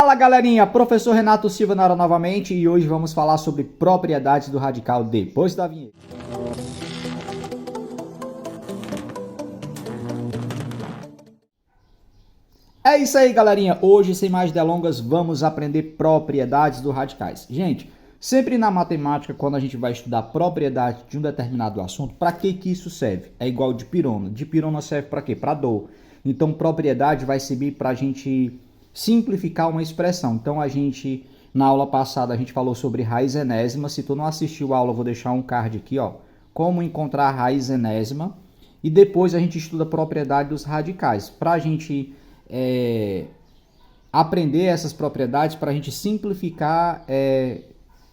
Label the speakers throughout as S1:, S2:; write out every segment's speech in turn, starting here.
S1: Fala galerinha, professor Renato Silva na área novamente e hoje vamos falar sobre propriedades do radical depois da vinheta. É isso aí galerinha, hoje sem mais delongas vamos aprender propriedades dos radicais. Gente, sempre na matemática quando a gente vai estudar propriedades de um determinado assunto, para que isso serve? É igual dipirona, dipirona serve para quê? Para dor. Então propriedade vai servir para a gente simplificar uma expressão. Então na aula passada a gente falou sobre raiz enésima. Se tu não assistiu a aula, eu vou deixar um card aqui, ó, como encontrar a raiz enésima. E depois a gente estuda a propriedade dos radicais, para a gente aprender essas propriedades, para a gente simplificar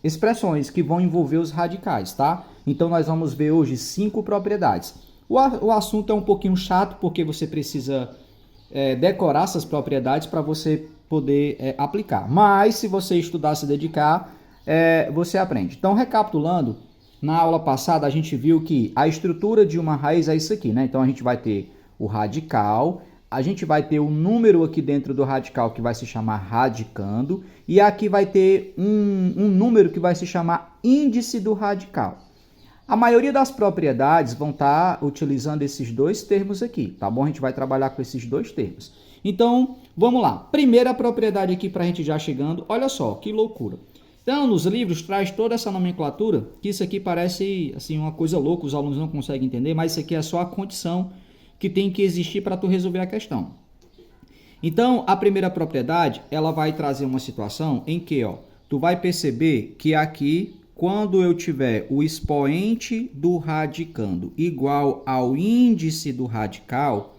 S1: expressões que vão envolver os radicais, tá? Então nós vamos ver hoje 5 propriedades. O assunto é um pouquinho chato, porque você precisa decorar essas propriedades para você poder aplicar. Mas se você estudar, se dedicar, você aprende. Então, recapitulando, na aula passada a gente viu que a estrutura de uma raiz é isso aqui, né? Então a gente vai ter o radical, a gente vai ter o número aqui dentro do radical que vai se chamar radicando, e aqui vai ter um número que vai se chamar índice do radical. A maioria das propriedades vão estar utilizando esses dois termos aqui, tá bom? A gente vai trabalhar com esses dois termos. Então, vamos lá. Primeira propriedade aqui para a gente já chegando. Olha só, que loucura. Então, nos livros traz toda essa nomenclatura, que isso aqui parece assim uma coisa louca, os alunos não conseguem entender, mas isso aqui é só a condição que tem que existir para tu resolver a questão. Então, a primeira propriedade, ela vai trazer uma situação em que, ó, tu vai perceber que aqui, quando eu tiver o expoente do radicando igual ao índice do radical,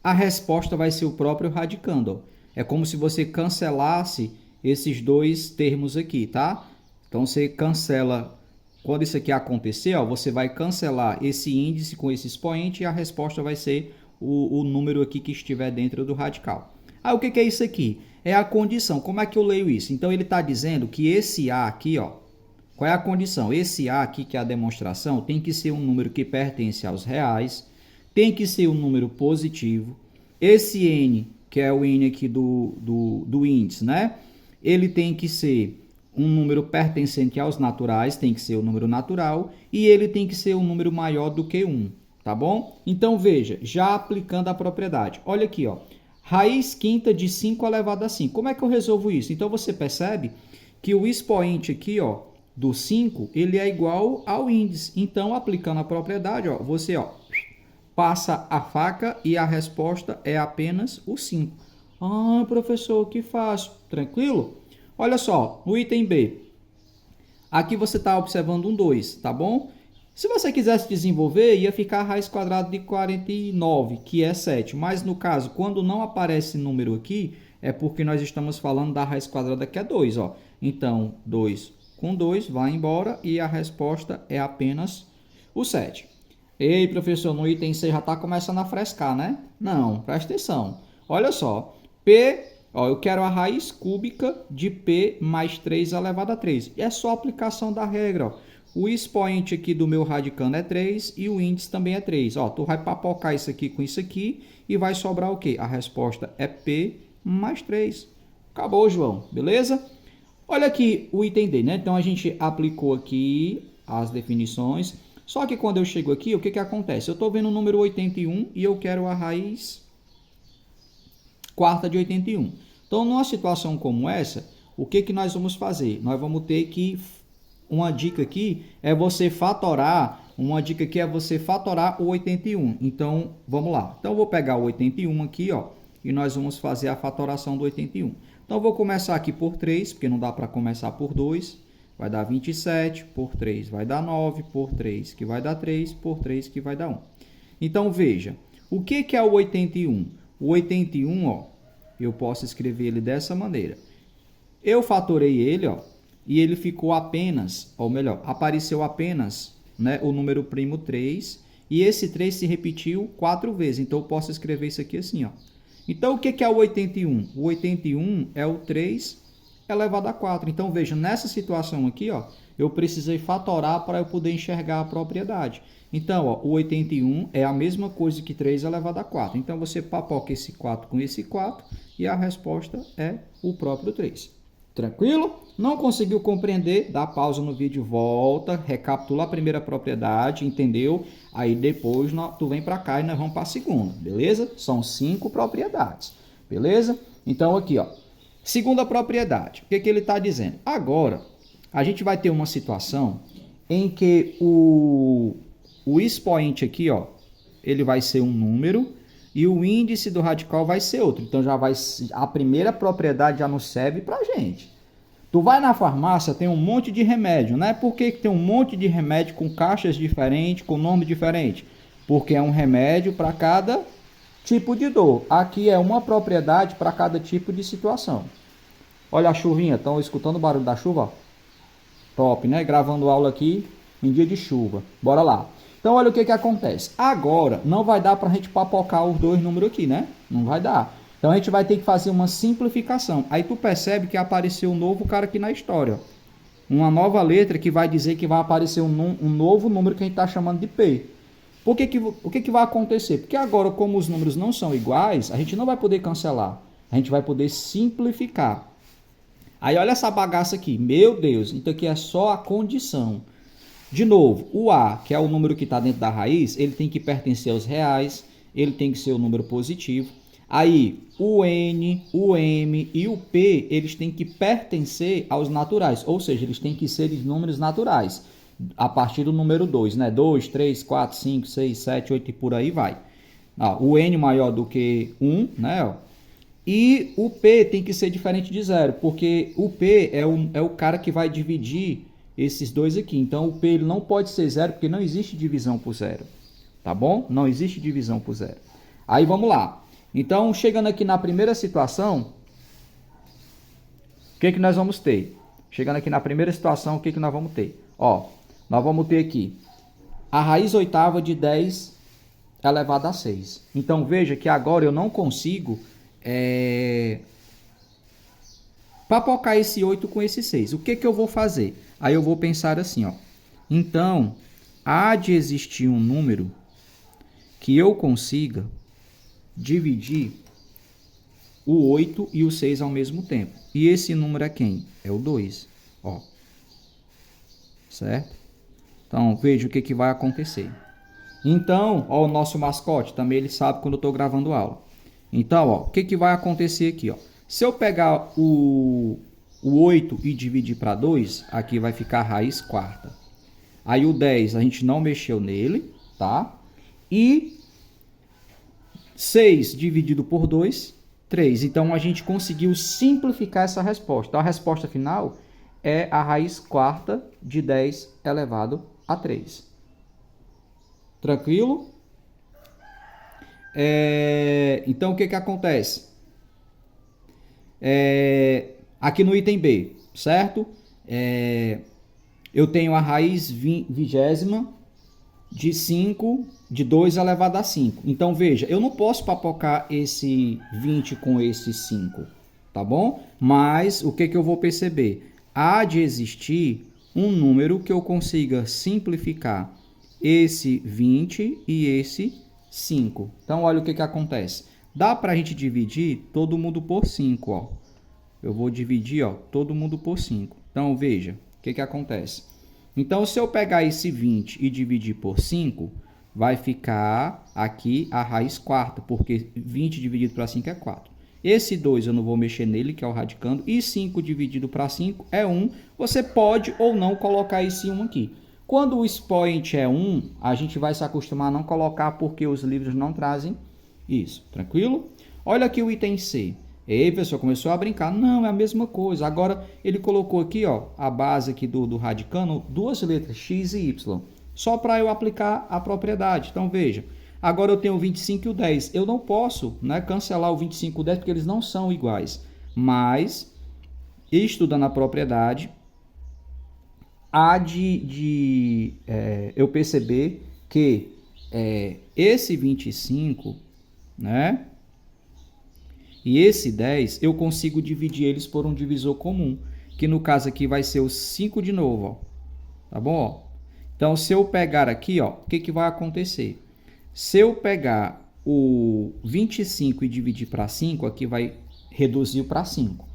S1: a resposta vai ser o próprio radicando. É como se você cancelasse esses dois termos aqui, tá? Então, você cancela, quando isso aqui acontecer, ó, você vai cancelar esse índice com esse expoente e a resposta vai ser o número aqui que estiver dentro do radical. Ah, o que é isso aqui? É a condição. Como é que eu leio isso? Então, ele está dizendo que esse A aqui, ó, qual é a condição? Esse A aqui, que é a demonstração, tem que ser um número que pertence aos reais, tem que ser um número positivo. Esse N, que é o N aqui do índice, né? Ele tem que ser um número pertencente aos naturais, tem que ser um número natural, e ele tem que ser um número maior do que 1, tá bom? Então, veja, já aplicando a propriedade. Olha aqui, ó, raiz quinta de 5 elevado a 5. Como é que eu resolvo isso? Então, você percebe que o expoente aqui, ó, do 5, ele é igual ao índice. Então, aplicando a propriedade, ó, você passa a faca e a resposta é apenas o 5. Ah, professor, que fácil. Tranquilo? Olha só, no item B. Aqui você está observando um 2, tá bom? Se você quisesse desenvolver, ia ficar a raiz quadrada de 49, que é 7. Mas, no caso, quando não aparece número aqui, é porque nós estamos falando da raiz quadrada, que é 2, ó. Então, 2 com 2 vai embora e a resposta é apenas o 7. Ei, professor, no item C já está começando a frescar, né? Não, presta atenção. Olha só, P, ó, eu quero a raiz cúbica de P mais 3 elevado a 3. E é só aplicação da regra, ó. O expoente aqui do meu radicando é 3 e o índice também é 3. Ó, tu vai papocar isso aqui com isso aqui e vai sobrar o quê? A resposta é P mais 3. Acabou, João, beleza? Olha aqui o item D, né? Então, a gente aplicou aqui as definições. Só que quando eu chego aqui, o que acontece? Eu estou vendo o número 81 e eu quero a raiz quarta de 81. Então, numa situação como essa, o que nós vamos fazer? Nós vamos ter que... Uma dica aqui é você fatorar. Uma dica aqui é você fatorar o 81. Então, vamos lá. Então, eu vou pegar o 81 aqui, ó, e nós vamos fazer a fatoração do 81. Então, eu vou começar aqui por 3, porque não dá para começar por 2. Vai dar 27, por 3 vai dar 9, por 3 que vai dar 3, por 3 que vai dar 1. Então, veja, o que é o 81? O 81, ó, eu posso escrever ele dessa maneira. Eu fatorei ele, ó, e ele ficou apenas, ou melhor, apareceu apenas, né, o número primo 3, e esse 3 se repetiu 4 vezes. Então, eu posso escrever isso aqui assim, ó. Então, o que é o 81? O 81 é o 3 elevado a 4. Então, veja, nessa situação aqui, ó, eu precisei fatorar para eu poder enxergar a propriedade. Então, ó, o 81 é a mesma coisa que 3 elevado a 4. Então, você papoca esse 4 com esse 4 e a resposta é o próprio 3. Tranquilo? Não conseguiu compreender? Dá pausa no vídeo, volta, recapitula a primeira propriedade, entendeu? Aí depois tu vem para cá e nós vamos para a segunda, beleza? São 5 propriedades, beleza? Então, aqui, ó, segunda propriedade. O que ele está dizendo? Agora, a gente vai ter uma situação em que o expoente aqui, ó, ele vai ser um número e o índice do radical vai ser outro. Então, a primeira propriedade já não serve para a gente. Tu vai na farmácia, tem um monte de remédio, né? Por que tem um monte de remédio com caixas diferentes, com nome diferente? Porque é um remédio para cada tipo de dor. Aqui é uma propriedade para cada tipo de situação. Olha a chuvinha, estão escutando o barulho da chuva? Top, né? Gravando aula aqui em dia de chuva. Bora lá. Então, olha o que acontece. Agora, não vai dar para a gente papocar os dois números aqui, né? Não vai dar. Então, a gente vai ter que fazer uma simplificação. Aí, tu percebe que apareceu um novo cara aqui na história. Uma nova letra que vai dizer que vai aparecer um novo número que a gente está chamando de P. O que vai acontecer? Porque agora, como os números não são iguais, a gente não vai poder cancelar. A gente vai poder simplificar. Aí, olha essa bagaça aqui. Meu Deus, então aqui é só a condição. De novo, o A, que é o número que está dentro da raiz, ele tem que pertencer aos reais, ele tem que ser o número positivo. Aí, o N, o M e o P, eles têm que pertencer aos naturais, ou seja, eles têm que ser números naturais, a partir do número 2, né? 2, 3, 4, 5, 6, 7, 8 e por aí vai. O N maior do que 1, né? E o P tem que ser diferente de 0, porque o P é o cara que vai dividir esses dois aqui. Então, o P ele não pode ser 0, porque não existe divisão por 0. Tá bom? Não existe divisão por 0. Aí, vamos lá. Então, chegando aqui na primeira situação, o que nós vamos ter? Chegando aqui na primeira situação, o que nós vamos ter? Ó, nós vamos ter aqui a raiz oitava de 10 elevado a 6. Então, veja que agora eu não consigo papocar esse 8 com esse 6. O que eu vou fazer? Aí eu vou pensar assim, ó. Então, há de existir um número que eu consiga dividir o 8 e o 6 ao mesmo tempo. E esse número é quem? É o 2. Ó. Certo? Então, veja o que vai acontecer. Então, ó, o nosso mascote também ele sabe quando eu estou gravando aula. Então, ó, o que vai acontecer aqui, ó? Se eu pegar o 8 e dividir para 2, aqui vai ficar a raiz quarta. Aí o 10 a gente não mexeu nele, tá? E 6 dividido por 2, 3. Então, a gente conseguiu simplificar essa resposta. Então, a resposta final é a raiz quarta de 10 elevado a 3. Tranquilo? Então, o que acontece? Aqui no item B, certo? Eu tenho a raiz vigésima de 5, de 2 elevado a 5. Então, veja, eu não posso papocar esse 20 com esse 5, tá bom? Mas, o que eu vou perceber? Há de existir um número que eu consiga simplificar esse 20 e esse 5. Então, olha o que acontece. Dá para a gente dividir todo mundo por 5, ó. Eu vou dividir, ó, todo mundo por 5. Então, veja, o que acontece. Então, se eu pegar esse 20 e dividir por 5, vai ficar aqui a raiz quarta, porque 20 dividido para 5 é 4. Esse 2 eu não vou mexer nele, que é o radicando, e 5 dividido para 5 é 1. Você pode ou não colocar esse 1 aqui. Quando o expoente é 1, a gente vai se acostumar a não colocar, porque os livros não trazem isso. Tranquilo? Olha aqui o item C. Ei, pessoal, começou a brincar. Não, é a mesma coisa. Agora, ele colocou aqui, ó, a base aqui do radicando, duas letras, x e y. Só para eu aplicar a propriedade. Então, veja. Agora eu tenho o 25 e o 10. Eu não posso, né, cancelar o 25 e o 10, porque eles não são iguais. Mas, estudando a propriedade, há de eu perceber que esse 25, né, E esse 10, eu consigo dividir eles por um divisor comum, que no caso aqui vai ser o 5 de novo, ó. Tá bom? Ó. Então, se eu pegar aqui, ó, o que, que vai acontecer? Se eu pegar o 25 e dividir para 5, aqui vai reduzir para 5.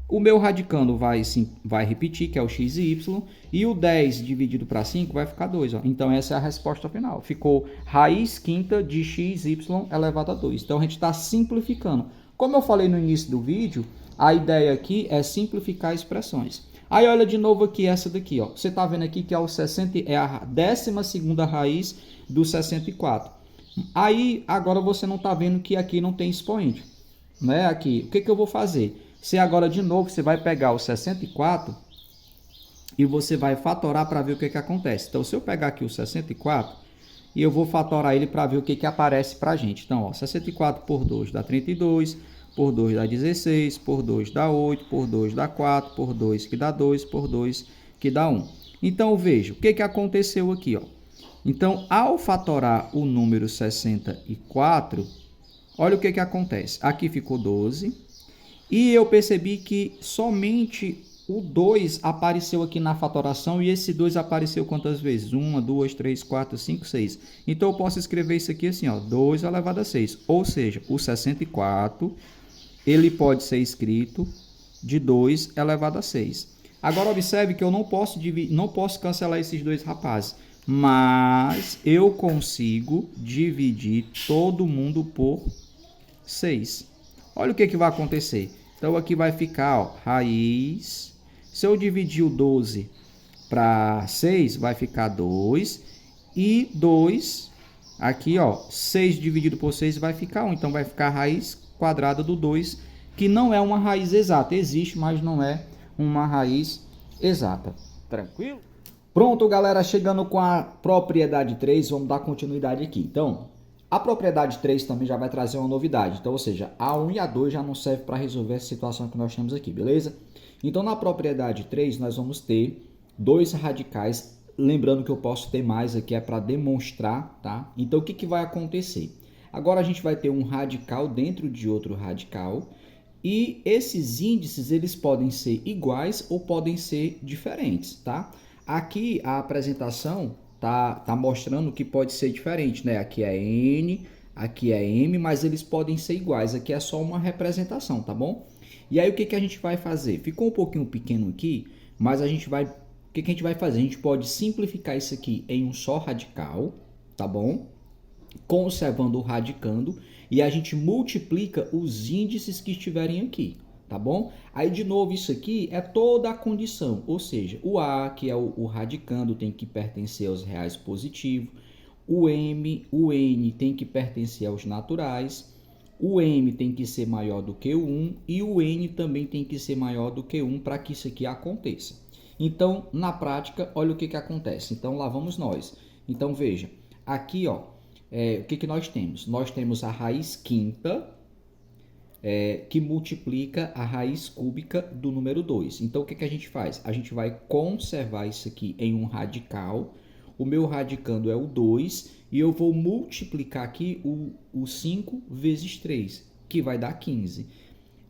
S1: O meu radicando vai repetir, que é o x e y, e o 10 dividido para 5 vai ficar 2. Ó. Então, essa é a resposta final. Ficou raiz quinta de x, y elevado a 2. Então, a gente está simplificando. Como eu falei no início do vídeo, a ideia aqui é simplificar expressões. Aí, olha de novo aqui essa daqui. Ó. Você está vendo aqui que é, é a 12ª raiz do 64. Aí, agora você não está vendo que aqui não tem expoente. Né? Aqui, o que, que eu vou fazer? Você agora, de novo, você vai pegar o 64 e você vai fatorar para ver o que, que acontece. Então, se eu pegar aqui o 64 e eu vou fatorar ele para ver o que, que aparece para a gente. Então, ó, 64 por 2 dá 32, por 2 dá 16, por 2 dá 8, por 2 dá 4, por 2 que dá 2, por 2 que dá 1. Então, veja, o que, que aconteceu aqui, ó. Então, ao fatorar o número 64, olha o que, que acontece. Aqui ficou 12. E eu percebi que somente o 2 apareceu aqui na fatoração e esse 2 apareceu quantas vezes? 1, 2, 3, 4, 5, 6. Então, eu posso escrever isso aqui assim, ó, 2 elevado a 6. Ou seja, o 64, ele pode ser escrito de 2 elevado a 6. Agora, observe que eu não posso cancelar esses dois rapazes, mas eu consigo dividir todo mundo por 6. Olha o que, que vai acontecer. Então, aqui vai ficar, ó, raiz. Se eu dividir o 12 para 6, vai ficar 2. E 2, aqui, ó, 6 dividido por 6 vai ficar 1. Então, vai ficar a raiz quadrada do 2, que não é uma raiz exata. Existe, mas não é uma raiz exata. Tranquilo? Pronto, galera. Chegando com a propriedade 3, vamos dar continuidade aqui. Então, a propriedade 3 também já vai trazer uma novidade. Então, ou seja, a 1 e a 2 já não serve para resolver essa situação que nós temos aqui, beleza? Então, na propriedade 3, nós vamos ter dois radicais. Lembrando que eu posso ter mais aqui, é para demonstrar, tá? Então, o que, que vai acontecer? Agora, a gente vai ter um radical dentro de outro radical. E esses índices, eles podem ser iguais ou podem ser diferentes, tá? Aqui, a apresentação tá mostrando que pode ser diferente, né? Aqui é N, aqui é M, mas eles podem ser iguais. Aqui é só uma representação, tá bom? E aí, o que, que a gente vai fazer? Ficou um pouquinho pequeno aqui, mas a gente vai... O que, que a gente vai fazer? A gente pode simplificar isso aqui em um só radical, tá bom? Conservando o radicando, e a gente multiplica os índices que estiverem aqui, tá bom? Aí, de novo, isso aqui é toda a condição, ou seja, o A, que é o radicando, tem que pertencer aos reais positivos, o M, o N tem que pertencer aos naturais, o M tem que ser maior do que o 1 e o N também tem que ser maior do que 1 para que isso aqui aconteça. Então, na prática, olha o que, que acontece. Então, lá vamos nós. Então, veja, aqui, ó, o que, que nós temos? Nós temos a raiz quinta, que multiplica a raiz cúbica do número 2. Então, o que, que a gente faz? A gente vai conservar isso aqui em um radical. O meu radicando é o 2 e eu vou multiplicar aqui o 5 vezes 3, que vai dar 15.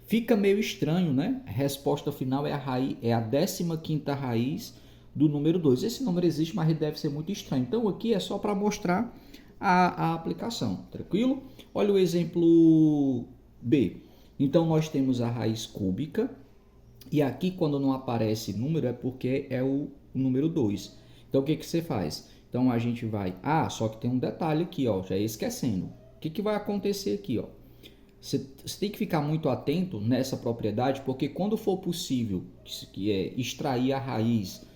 S1: Fica meio estranho, né? A resposta final é a 15ª raiz do número 2. Esse número existe, mas ele deve ser muito estranho. Então, aqui é só para mostrar a aplicação, tranquilo? Olha o exemplo B. Então, nós temos a raiz cúbica, e aqui quando não aparece número é porque é o número 2. Então, o que, que você faz? Então, a gente vai... Ah, só que tem um detalhe aqui, ó, já ia esquecendo. O que, que vai acontecer aqui, ó? Você tem que ficar muito atento nessa propriedade, porque quando for possível extrair a raiz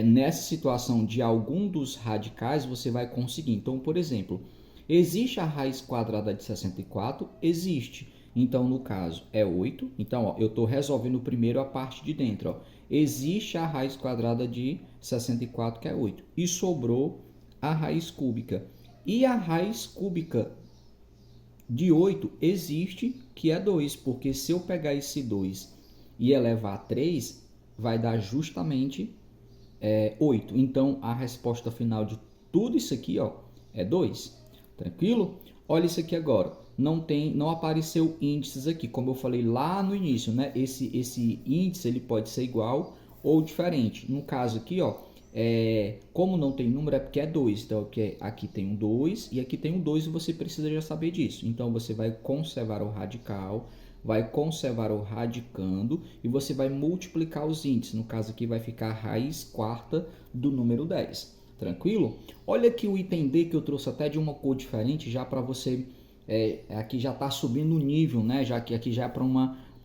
S1: nessa situação de algum dos radicais, você vai conseguir. Então, por exemplo, existe a raiz quadrada de 64? Existe. Então, no caso, é 8. Então, ó, eu estou resolvendo primeiro a parte de dentro. Ó. Existe a raiz quadrada de 64, que é 8. E sobrou a raiz cúbica. E a raiz cúbica de 8 existe, que é 2. Porque se eu pegar esse 2 e elevar a 3, vai dar justamente 8. Então, a resposta final de tudo isso aqui, ó, é 2. Tranquilo? Olha isso aqui agora. Não apareceu índices aqui, como eu falei lá no início, né? Esse índice ele pode ser igual ou diferente. No caso aqui, ó, como não tem número é porque é 2. Então aqui tem um 2 e aqui tem um 2 e você precisa já saber disso. Então você vai conservar o radical, vai conservar o radicando e você vai multiplicar os índices. No caso aqui vai ficar a raiz quarta do número 10. Tranquilo? Olha aqui o item D que eu trouxe até de uma cor diferente, já para você, aqui já está subindo o nível, né? Já que aqui já é para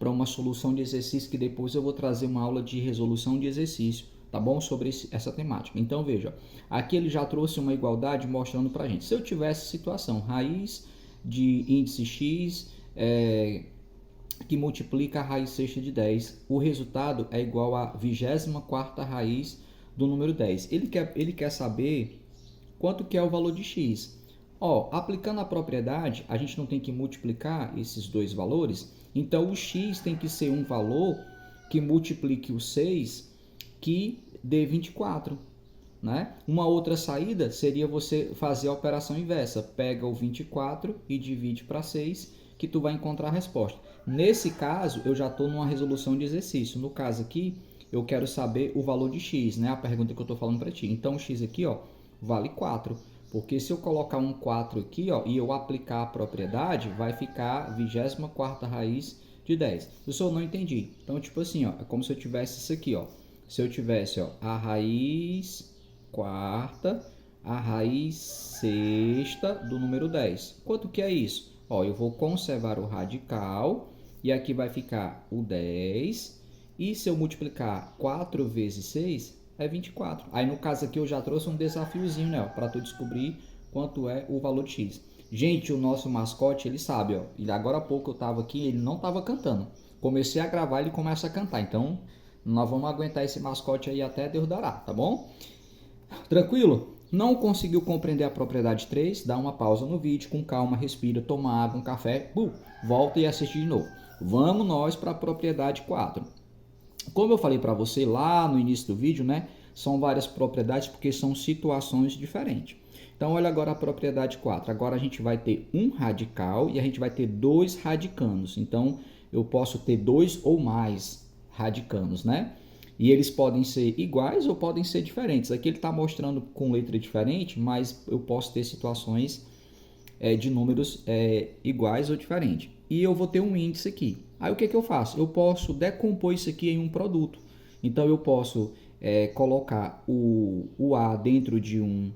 S1: uma solução de exercício, que depois eu vou trazer uma aula de resolução de exercício, tá bom? Sobre essa temática. Então veja, aqui ele já trouxe uma igualdade mostrando para a gente. Se eu tivesse situação, raiz de índice x que multiplica a raiz sexta de 10, o resultado é igual a 24ª raiz do número 10. Ele quer saber quanto que é o valor de x. Ó, aplicando a propriedade, a gente não tem que multiplicar esses dois valores, então o x tem que ser um valor que multiplique o 6 que dê 24. Né? Uma outra saída seria você fazer a operação inversa. Pega o 24 e divide para 6, que tu vai encontrar a resposta. Nesse caso, eu já estou numa resolução de exercício. No caso aqui, eu quero saber o valor de x, né? A pergunta que eu estou falando para ti. Então, o x aqui, ó, vale 4. Porque se eu colocar um 4 aqui, ó, e eu aplicar a propriedade, vai ficar 24ª raiz de 10. Eu não entendi. Então, tipo assim, ó, é como se eu tivesse isso aqui, ó. Se eu tivesse, ó, a raiz quarta, a raiz sexta do número 10. Quanto que é isso? Ó, eu vou conservar o radical e aqui vai ficar o 10. E se eu multiplicar 4 vezes 6, é 24. Aí no caso aqui eu já trouxe um desafiozinho, né, para tu descobrir quanto é o valor de x. Gente, o nosso mascote, ele sabe, ó. E agora há pouco eu tava aqui, ele não tava cantando. Comecei a gravar, ele começa a cantar. Então, nós vamos aguentar esse mascote aí até Deus dará, tá bom? Tranquilo? Não conseguiu compreender a propriedade 3? Dá uma pausa no vídeo, com calma, respira, toma água, um café, volta e assiste de novo. Vamos nós para a propriedade 4. Como eu falei para você lá no início do vídeo, né? São várias propriedades porque são situações diferentes. Então, olha agora a propriedade 4. Agora a gente vai ter um radical e a gente vai ter dois radicanos. Então, eu posso ter dois ou mais radicanos, né? E eles podem ser iguais ou podem ser diferentes. Aqui ele está mostrando com letra diferente, mas eu posso ter situações de números iguais ou diferentes. E eu vou ter um índice aqui. Aí o que eu faço? Eu posso decompor isso aqui em um produto. Então eu posso colocar o A dentro de um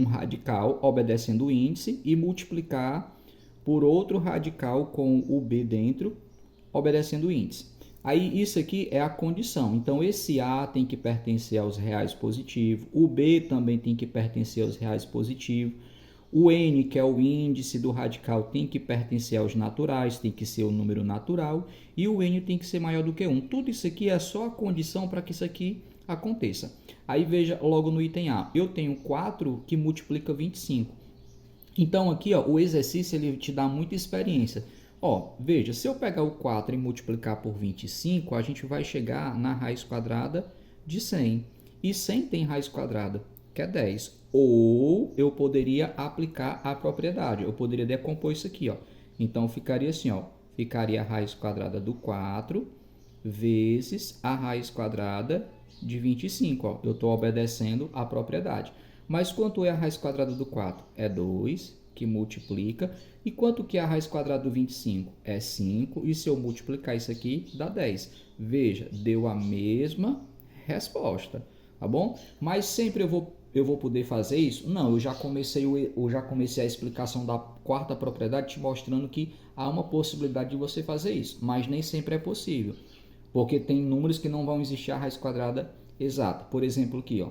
S1: radical, obedecendo o índice, e multiplicar por outro radical com o B dentro, obedecendo o índice. Aí isso aqui é a condição. Então esse A tem que pertencer aos reais positivos, o B também tem que pertencer aos reais positivos, o N, que é o índice do radical, tem que pertencer aos naturais, tem que ser o número natural, e o N tem que ser maior do que 1. Tudo isso aqui é só a condição para que isso aqui aconteça. Aí veja logo no item A, eu tenho 4 que multiplica 25. Então aqui, ó, o exercício ele te dá muita experiência. Ó, veja, se eu pegar o 4 e multiplicar por 25, a gente vai chegar na raiz quadrada de 100. E 100 tem raiz quadrada, que é 10. Ou eu poderia aplicar a propriedade. Eu poderia decompor isso aqui, ó. Então ficaria assim, ó. Ficaria a raiz quadrada do 4 vezes a raiz quadrada de 25, ó. Eu estou obedecendo a propriedade. Mas quanto é a raiz quadrada do 4? É 2, que multiplica. E quanto que é a raiz quadrada do 25? É 5. E se eu multiplicar isso aqui, dá 10. Veja, deu a mesma resposta, tá bom? Mas sempre eu vou poder fazer isso? Não, eu já comecei a explicação da quarta propriedade te mostrando que há uma possibilidade de você fazer isso. Mas nem sempre é possível. Porque tem números que não vão existir a raiz quadrada exata. Por exemplo, aqui, ó.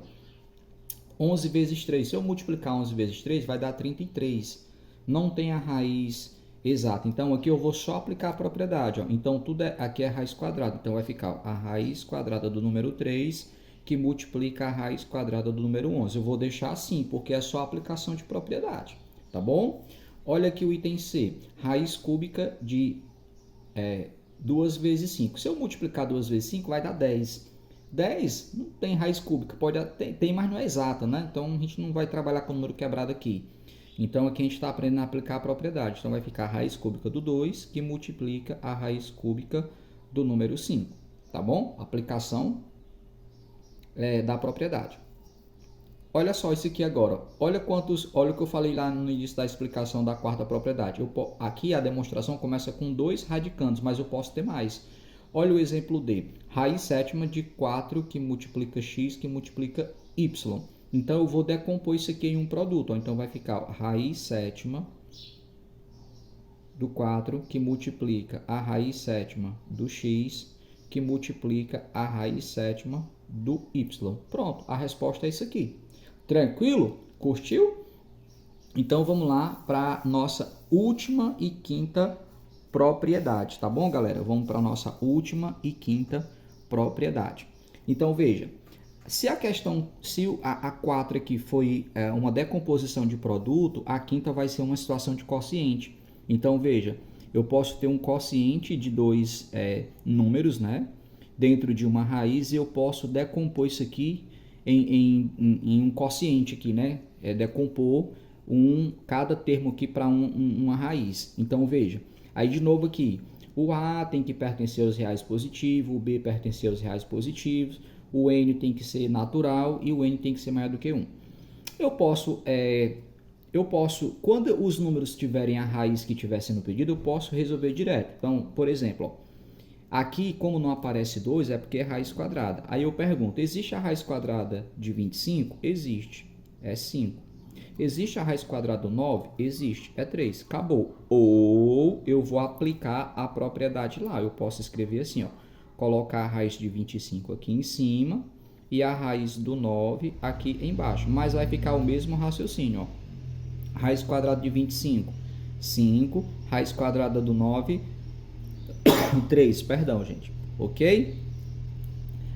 S1: 11 vezes 3. Se eu multiplicar 11 vezes 3, vai dar 33. Não tem a raiz exata. Então, aqui eu vou só aplicar a propriedade. Ó. Então, tudo aqui é raiz quadrada. Então, vai ficar a raiz quadrada do número 3, que multiplica a raiz quadrada do número 11. Eu vou deixar assim, porque é só aplicação de propriedade. Tá bom? Olha aqui o item C. Raiz cúbica de 2 vezes 5. Se eu multiplicar 2 vezes 5, vai dar 10. 10 não tem raiz cúbica, tem, mas não é exata, né? Então a gente não vai trabalhar com número quebrado aqui. Então aqui a gente está aprendendo a aplicar a propriedade. Então vai ficar a raiz cúbica do 2 que multiplica a raiz cúbica do número 5. Tá bom? Aplicação da propriedade. Olha só isso aqui agora. Olha o que eu falei lá no início da explicação da quarta propriedade. Aqui a demonstração começa com 2 radicandos, mas eu posso ter mais. Olha o exemplo D. Raiz sétima de 4 que multiplica x que multiplica y. Então eu vou decompor isso aqui em um produto. Então vai ficar raiz sétima do 4 que multiplica a raiz sétima do x que multiplica a raiz sétima do y. Pronto, a resposta é isso aqui. Tranquilo? Curtiu? Então vamos lá para nossa última e quinta propriedade, tá bom, galera? Vamos para a nossa última e quinta propriedade. Então veja, se a 4 aqui foi uma decomposição de produto, a quinta vai ser uma situação de quociente. Então veja, eu posso ter um quociente de 2 números, né, dentro de uma raiz, e eu posso decompor isso aqui em um quociente aqui, né? Decompor cada termo aqui para uma raiz. Então veja, aí de novo aqui, o A tem que pertencer aos reais positivos, o B pertencer aos reais positivos, o N tem que ser natural e o N tem que ser maior do que 1. Eu posso, quando os números tiverem a raiz que estiver sendo pedido, eu posso resolver direto. Então, por exemplo, ó, aqui, como não aparece 2, é porque é raiz quadrada. Aí eu pergunto, existe a raiz quadrada de 25? Existe, é 5. Existe a raiz quadrada do 9? Existe, é 3. Acabou. Ou eu vou aplicar a propriedade lá. Eu posso escrever assim, ó, colocar a raiz de 25 aqui em cima e a raiz do 9 aqui embaixo. Mas vai ficar o mesmo raciocínio, ó. Raiz quadrada de 25, 5. Raiz quadrada do 9, 3, perdão, gente, ok?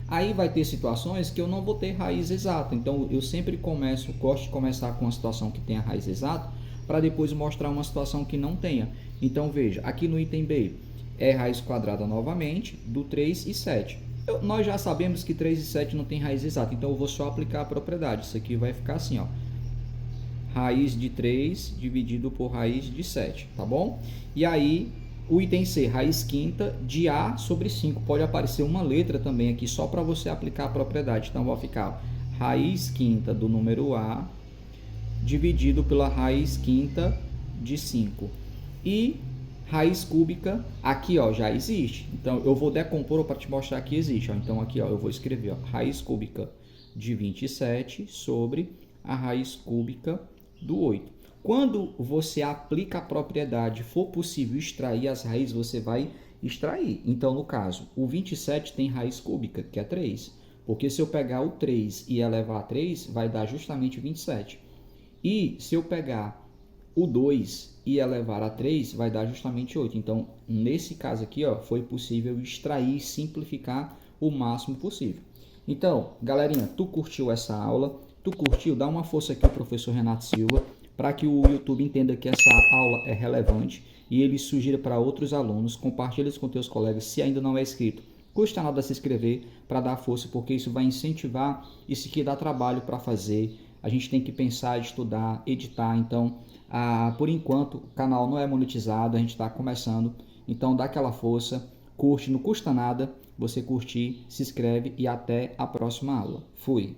S1: Aí vai ter situações que eu não vou ter raiz exata, então eu sempre gosto de começar com uma situação que tenha raiz exata, para depois mostrar uma situação que não tenha. Então veja, aqui no item B, é raiz quadrada novamente, do 3 e 7. Nós já sabemos que 3 e 7 não tem raiz exata, então eu vou só aplicar a propriedade. Isso aqui vai ficar assim, ó, raiz de 3 dividido por raiz de 7, tá bom? E aí, o item C, raiz quinta de A sobre 5. Pode aparecer uma letra também aqui, só para você aplicar a propriedade. Então, vai ficar raiz quinta do número A dividido pela raiz quinta de 5. E raiz cúbica, aqui ó, já existe. Então, eu vou decompor para te mostrar que existe. Ó. Então, aqui ó, eu vou escrever ó, raiz cúbica de 27 sobre a raiz cúbica do 8. Quando você aplica a propriedade, for possível extrair as raízes, você vai extrair. Então, no caso, o 27 tem raiz cúbica, que é 3. Porque se eu pegar o 3 e elevar a 3, vai dar justamente 27. E se eu pegar o 2 e elevar a 3, vai dar justamente 8. Então, nesse caso aqui, ó, foi possível extrair e simplificar o máximo possível. Então, galerinha, tu curtiu essa aula? Tu curtiu? Dá uma força aqui ao professor Renato Silva, para que o YouTube entenda que essa aula é relevante e ele sugira para outros alunos. Compartilhe isso com teus colegas. Se ainda não é inscrito, custa nada se inscrever para dar força, porque isso vai incentivar. Isso aqui dá trabalho para fazer. A gente tem que pensar, estudar, editar. Então, por enquanto, o canal não é monetizado, a gente está começando. Então, dá aquela força, curte, não custa nada você curtir, se inscreve e até a próxima aula. Fui!